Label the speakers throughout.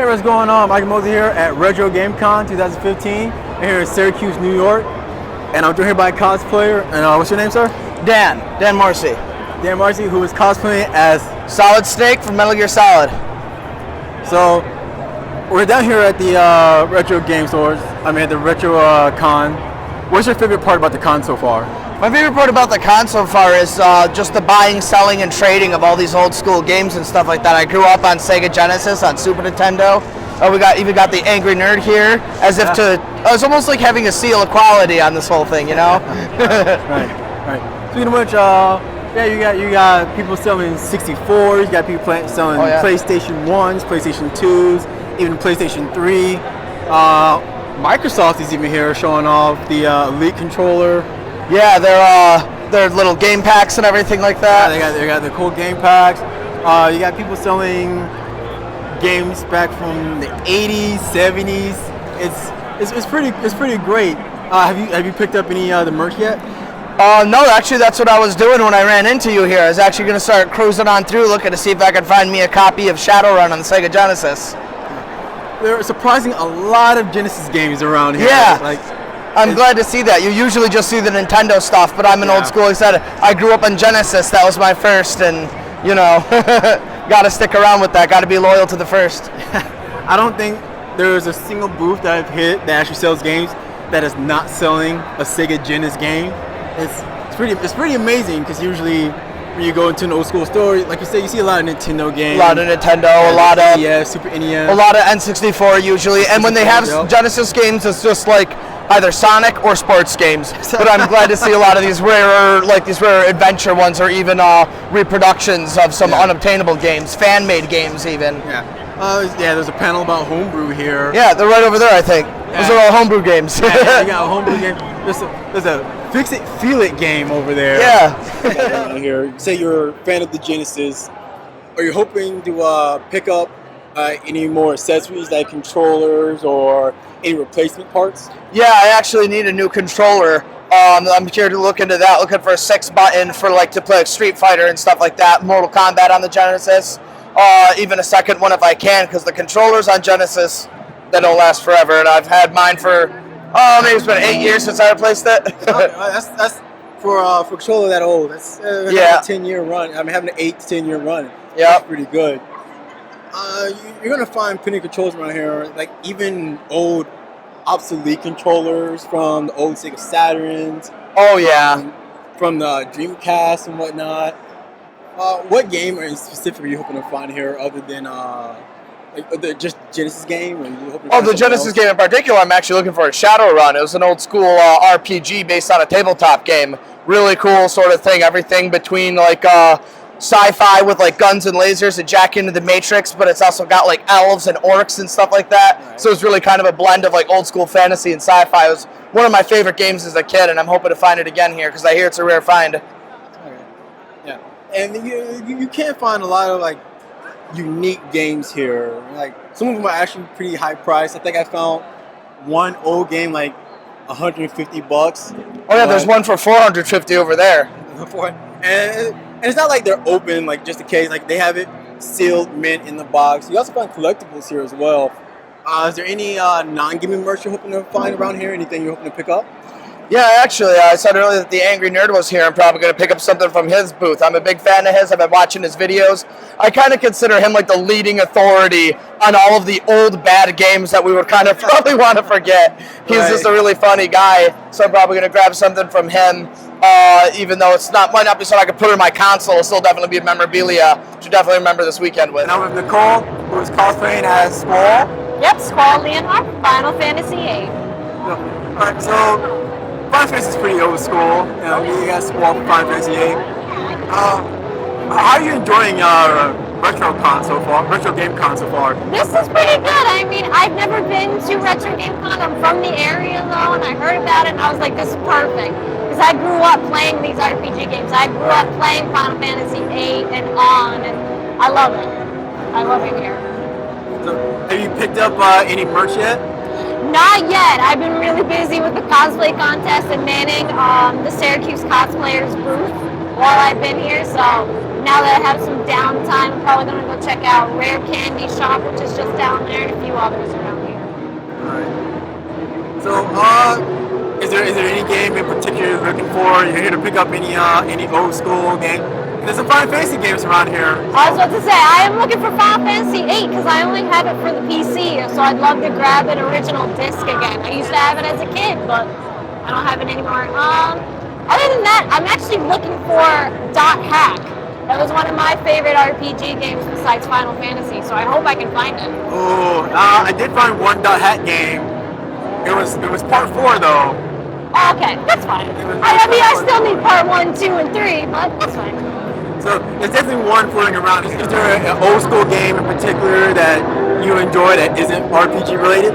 Speaker 1: Hey, what's going on? Mike Mosey here at RetroGameCon 2015. I'm here in Syracuse, New York. And I'm joined here by a cosplayer. And what's your name, sir?
Speaker 2: Dan Marcy.
Speaker 1: Dan Marcy, who is cosplaying as
Speaker 2: Solid Snake from Metal Gear Solid.
Speaker 1: So, we're down here at the Retro Game Stores. At the RetroCon. What's your favorite part about the con so far?
Speaker 2: My favorite part about the con so far is just the buying, selling, and trading of all these old school games and stuff like that. I grew up on Sega Genesis, on Super Nintendo. We even got the Angry Nerd here, as if it's almost like having a seal of quality on this whole thing, you know?
Speaker 1: Right. Speaking of which, you got people selling 64s, you got people selling PlayStation 1s, PlayStation 2s, even PlayStation 3. Microsoft is even here showing off the Elite controller.
Speaker 2: Yeah, their little game packs and everything like that.
Speaker 1: Yeah, they got the cool game packs. You got people selling games back from the 80s, 70s. It's pretty great. Have you picked up any of the merch yet?
Speaker 2: No, actually that's what I was doing when I ran into you here. I was actually going to start cruising on through looking to see if I could find me a copy of Shadowrun on the Sega Genesis.
Speaker 1: There are surprising a lot of Genesis games around here.
Speaker 2: Yeah. I'm glad to see that. You usually just see the Nintendo stuff, but I'm an old school. Like I said, I grew up on Genesis. That was my first, and you know, got to stick around with that. Got to be loyal to the first.
Speaker 1: I don't think there's a single booth that I've hit that actually sells games that is not selling a Sega Genesis game. It's pretty amazing because usually when you go into an old school store, like you say, you see a lot of Nintendo games.
Speaker 2: A lot of Nintendo, a lot of
Speaker 1: NES, Super NES.
Speaker 2: A lot of N64 usually, and when they have Genesis games, it's just like either Sonic or sports games. But I'm glad to see a lot of these rare adventure ones, or even reproductions of some unobtainable games, fan-made games even.
Speaker 1: There's a panel about homebrew here.
Speaker 2: Yeah, they're right over there, I think. Those are all homebrew games.
Speaker 1: You got a homebrew game. There's a Fix It, Feel It game over there.
Speaker 2: Yeah.
Speaker 1: Here. Say you're a fan of the Genesis. Are you hoping to pick up any more accessories like controllers or any replacement parts?
Speaker 2: Yeah, I actually need a new controller. I'm here to look into that, looking for a 6-button for to play like Street Fighter and stuff like that, Mortal Kombat on the Genesis, even a second one if I can, because the controllers on Genesis, they don't last forever, and I've had mine for, maybe it's been 8 years since I replaced it.
Speaker 1: That's for a controller that old. That's a 10-year run. Having an 8 to 10-year run. Yeah, that's pretty good. You're gonna find plenty of controllers around here, like even old, obsolete controllers from the old Sega Saturns.
Speaker 2: Oh yeah,
Speaker 1: from the Dreamcast and whatnot. What game in specific are you hoping to find here, other than the just Genesis game?
Speaker 2: The Genesis game in particular, I'm actually looking for a Shadowrun. It was an old school RPG based on a tabletop game. Really cool sort of thing. Everything between sci-fi with guns and lasers and jack into the Matrix, but it's also got elves and orcs and stuff like that. Right. So it's really kind of a blend of old school fantasy and sci-fi. It was one of my favorite games as a kid, and I'm hoping to find it again here because I hear it's a rare find.
Speaker 1: Okay. Yeah, and you can't find a lot of unique games here. Some of them are actually pretty high priced. I think I found one old game $150.
Speaker 2: Oh yeah, there's one for $450 over there.
Speaker 1: And it's not like they're open, just in case. They have it sealed, mint in the box. You also find collectibles here as well. Is there any non-gaming merch you're hoping to find around here? Anything you're hoping to pick up?
Speaker 2: Yeah, actually, I said earlier that the Angry Nerd was here. I'm probably going to pick up something from his booth. I'm a big fan of his. I've been watching his videos. I kind of consider him the leading authority on all of the old bad games that we would kind of probably want to forget. He's just a really funny guy, so I'm probably going to grab something from him. Even though might not be something I could put in my console, it'll still definitely be memorabilia to definitely remember this weekend with.
Speaker 1: And I'm with Nicole, who is cosplaying as Squall.
Speaker 3: Yep, Squall Leonhardt from Final Fantasy VIII.
Speaker 1: Alright, so Final Fantasy is pretty old school. You got Squall from Final Fantasy VIII. How are you enjoying RetroGameCon so far?
Speaker 3: This is pretty good. I've never been to RetroGameCon. I'm from the area though, and I heard about it, and I was like, this is perfect. Because I grew up playing these RPG games. I grew up playing Final Fantasy VIII and on, and I love it. I love it here.
Speaker 1: So, have you picked up any merch yet?
Speaker 3: Not yet. I've been really busy with the cosplay contest and manning the Syracuse cosplayers booth while I've been here, so now that I have some downtime, I'm probably going to go check out Rare Candy Shop, which is just down there, and a few others around here.
Speaker 1: Alright. So, is there any game in particular you're looking for? You're here to pick up any old school game? There's some Final Fantasy games around here.
Speaker 3: I was about to say, I am looking for Final Fantasy VIII because I only have it for the PC, so I'd love to grab an original disc again. I used to have it as a kid, but I don't have it anymore. Other than that, I'm actually looking for Dot Hack. That was one of my favorite RPG games besides Final Fantasy, so I hope I can find it.
Speaker 1: Oh, I did find one Dot Hack game. It was part 4 though.
Speaker 3: Oh, okay, that's fine. I mean, I still need part 1, 2, and 3, but that's fine.
Speaker 1: So there's definitely one floating around. Is there an old school game in particular that you enjoy that isn't RPG related?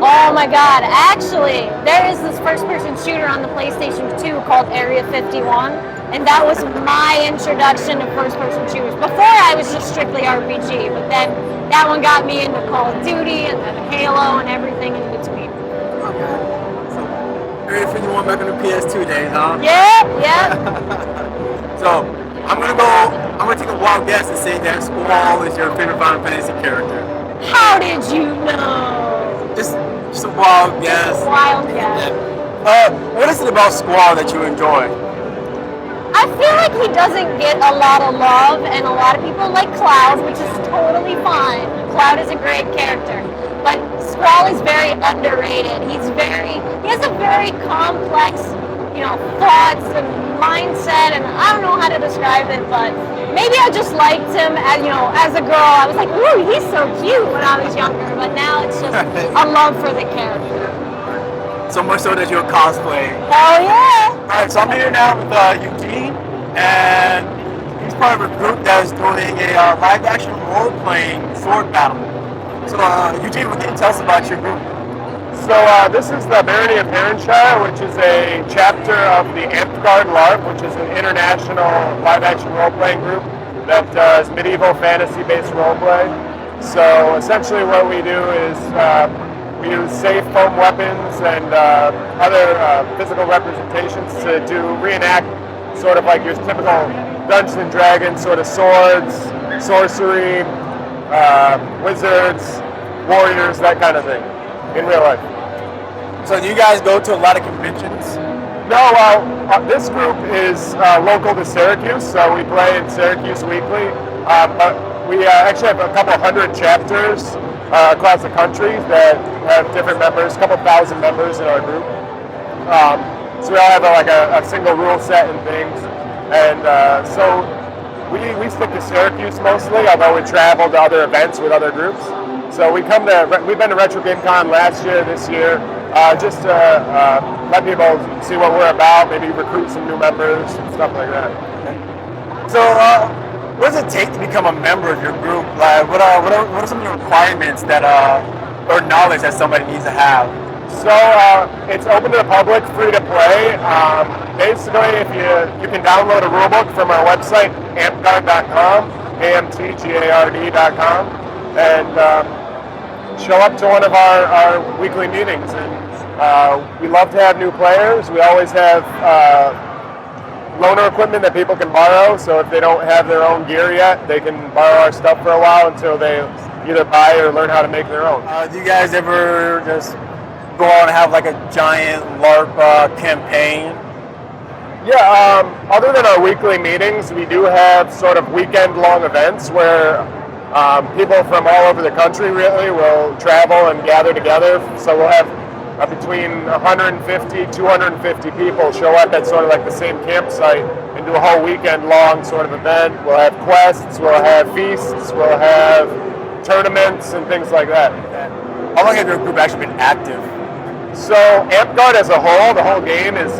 Speaker 3: Oh my god, actually, there is this first-person shooter on the PlayStation 2 called Area 51, and that was my introduction to first-person shooters. Before, I was just strictly RPG, but then that one got me into Call of Duty and then Halo and everything in between.
Speaker 1: Okay. So, Area 51 back in the PS2 days, huh?
Speaker 3: Yeah.
Speaker 1: So, I'm gonna take a wild guess and say that Squall is your favorite Final Fantasy character.
Speaker 3: How did you know?
Speaker 1: Just a wild guess.
Speaker 3: Wild guess.
Speaker 1: What is it about Squall that you enjoy?
Speaker 3: I feel like he doesn't get a lot of love, and a lot of people like Cloud, which is totally fine. Cloud is a great character, but Squall is very underrated. He has a very complex, thoughts and mindset, and I don't know how to describe it, but maybe I just liked him as a girl. I was like, ooh, he's so cute when I was younger, but now it's just a love for the character.
Speaker 1: So much so that you'll cosplay.
Speaker 3: Hell yeah!
Speaker 1: Alright, so I'm here now with Eugene, and he's part of a group that is doing a live-action role-playing sword battle. So, Eugene, what can you tell us about your group?
Speaker 4: So this is the Barony of Heronshire, which is a chapter of the Amtgard LARP, which is an international live-action role-playing group that does medieval fantasy-based role-play. So essentially what we do is we use safe foam weapons and other physical representations to reenact sort of like your typical Dungeons and Dragons sort of swords, sorcery, wizards, warriors, that kind of thing in real life.
Speaker 1: So do you guys go to a lot of conventions?
Speaker 4: No, this group is local to Syracuse, so we play in Syracuse weekly. But we actually have a couple hundred chapters across the country that have different members, a couple thousand members in our group. So we all have a single rule set and things. And so we stick to Syracuse mostly, although we travel to other events with other groups. So we've been to RetroGameCon last year, this year, just to let people see what we're about, maybe recruit some new members and stuff like that.
Speaker 1: So what does it take to become a member of your group? Like, what are some of the requirements that or knowledge that somebody needs to have?
Speaker 4: So it's open to the public, free to play. Basically, if you can download a rulebook from our website, amtgard.com, amtgard.com, and show up to one of our weekly meetings. And we love to have new players. We always have loaner equipment that people can borrow, so if they don't have their own gear yet, they can borrow our stuff for a while until they either buy or learn how to make their own.
Speaker 1: Do you guys ever just go out and have like a giant LARP campaign?
Speaker 4: Yeah, other than our weekly meetings, we do have sort of weekend-long events where people from all over the country really will travel and gather together. So we'll have between 150, 250 people show up at sort of like the same campsite and do a whole weekend-long sort of event. We'll have quests, we'll have feasts, we'll have tournaments and things like that.
Speaker 1: How long have your group actually been active?
Speaker 4: So Amtgard as a whole, the whole game is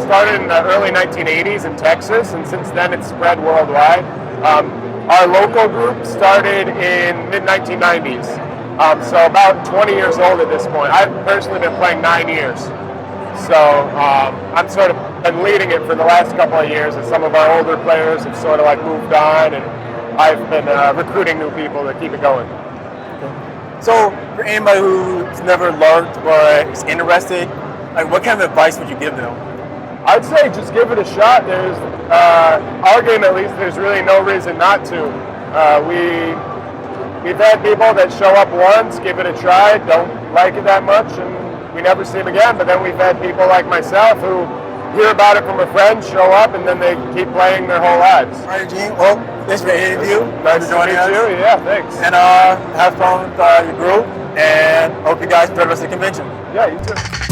Speaker 4: started in the early 1980s in Texas, and since then it's spread worldwide. Our local group started in mid-1990s, so about 20 years old at this point. I've personally been playing 9 years, so I've sort of been leading it for the last couple of years, as some of our older players have sort of like moved on, and I've been recruiting new people to keep it going.
Speaker 1: So for anybody who's never LARPed or is interested, like what kind of advice would you give them?
Speaker 4: I'd say just give it a shot. There's our game at least. There's really no reason not to. We've had people that show up once, give it a try, don't like it that much, and we never see them again. But then we've had people like myself who hear about it from a friend, show up, and then they keep playing their whole lives.
Speaker 1: All right, Gene. Well, thanks for the interview.
Speaker 4: Nice to meet you. Yeah, thanks.
Speaker 1: And have fun with your group, and hope you guys enjoy the rest of the convention.
Speaker 4: Yeah, you too.